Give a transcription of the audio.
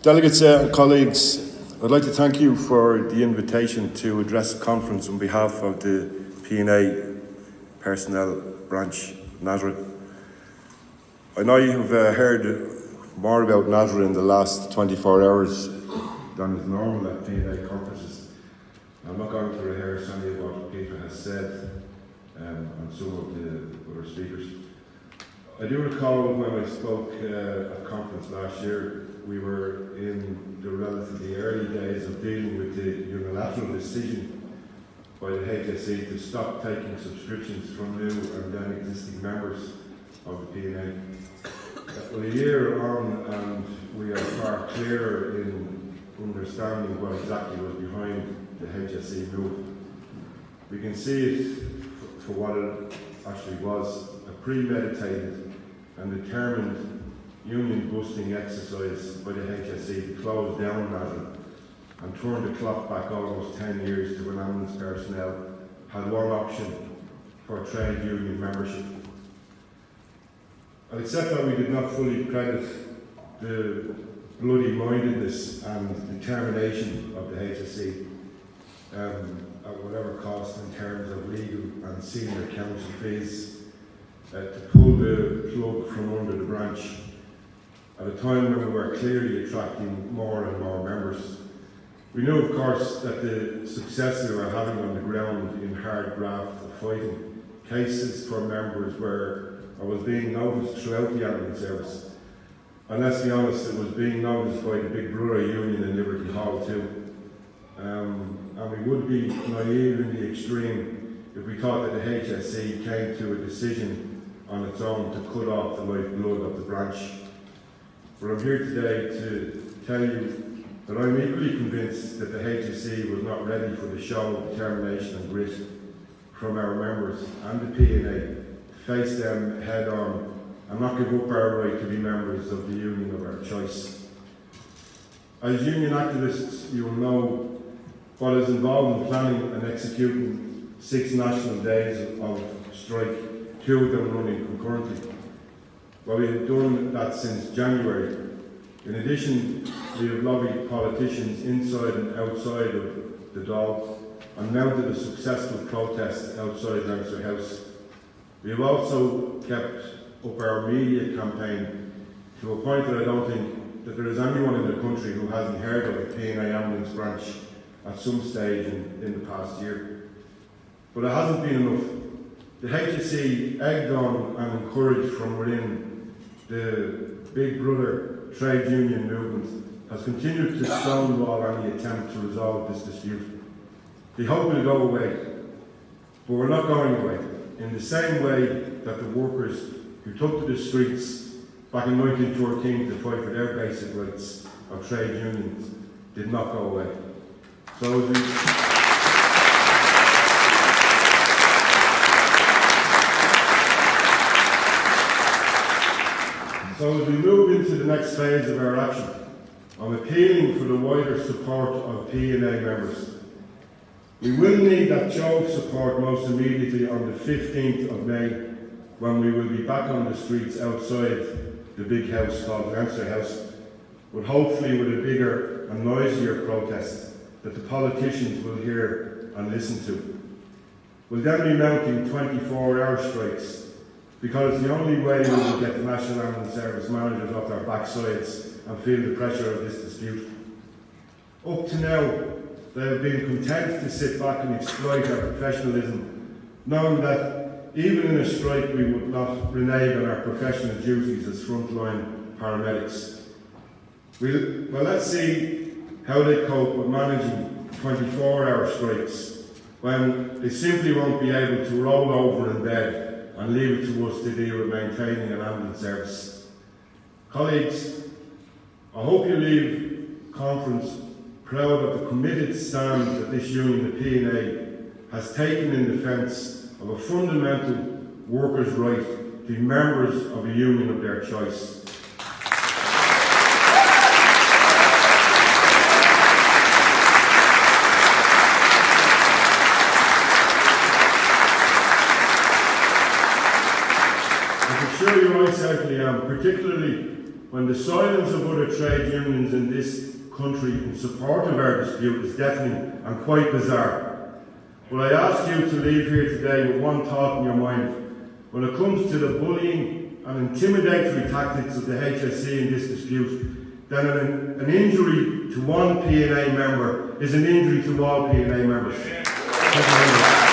Delegates and colleagues, I'd like to thank you for the invitation to address the conference on behalf of the PNA Personnel Branch, Nasra. I know you have heard more about Nasra in the last 24 hours than is normal at PNA conferences. I'm not going to rehearse any of what Peter has said and some of the other speakers. I do recall when I spoke at a conference last year, we were in the relatively early days of dealing with the unilateral decision by the HSE to stop taking subscriptions from new and then existing members of the PNA. Well, a year on, and we are far clearer in understanding what exactly was behind the HSE move. We can see it for what it actually was, a premeditated and determined union-busting exercise by the HSE to close down Nasra and turn the clock back almost 10 years to when ambulance personnel had one option for trade union membership. I accept that we did not fully credit the bloody mindedness and determination of the HSE at whatever cost in terms of legal and senior council fees to pull the plug from under the branch at a time when we were clearly attracting more and more members. We knew, of course, that the success we were having on the ground in hard graft of fighting cases for members was being noticed throughout the ambulance service. And let's be honest, it was being noticed by the Big Brother union in Liberty Hall too. And we would be naive in the extreme if we thought that the HSE came to a decision on its own to cut off the lifeblood of the branch. But I'm here today to tell you that I'm equally convinced that the HSE was not ready for the show of determination and grit from our members and the PNA to face them head on and not give up our right to be members of the union of our choice. As union activists, you will know what is involved in planning and executing 6 national days of strike, 2 of them running concurrently. Well, we have done that since January. In addition, we have lobbied politicians inside and outside of the Dáil and mounted a successful protest outside Nasra House. We have also kept up our media campaign to a point that I don't think that there is anyone in the country who hasn't heard of the PNA ambulance branch at some stage in the past year. But it hasn't been enough. The HSE, egged on and encouraged from within the Big Brother trade union movement, has continued to stonewall any attempt to resolve this dispute. They hope it will go away, but we're not going away. In the same way that the workers who took to the streets back in 1913 to fight for their basic rights of trade unions did not go away. So as we move into the next phase of our action, I'm appealing for the wider support of PNA members. We will need that show of support most immediately on the 15th of May, when we will be back on the streets outside the big house called Nasra House, but hopefully with a bigger and noisier protest that the politicians will hear and listen to. We'll then be mounting 24-hour strikes, because the only way we will get the National Ambulance Service managers off their backsides and feel the pressure of this dispute. Up to now, they have been content to sit back and exploit our professionalism, knowing that even in a strike we would not renege on our professional duties as frontline paramedics. Well, let's see how they cope with managing 24-hour strikes when they simply won't be able to roll over in bed and leave it to us to deal with maintaining an ambulance service. Colleagues, I hope you leave conference proud of the committed stand that this union, the PNA, has taken in defence of a fundamental workers' right to be members of a union of their choice. I can assure you I certainly am, particularly when the silence of other trade unions in this country in support of our dispute is deafening and quite bizarre. Will I ask you to leave here today with one thought in your mind? When it comes to the bullying and intimidatory tactics of the HSE in this dispute, then an injury to one PNA member is an injury to all PNA members. Thank you very much.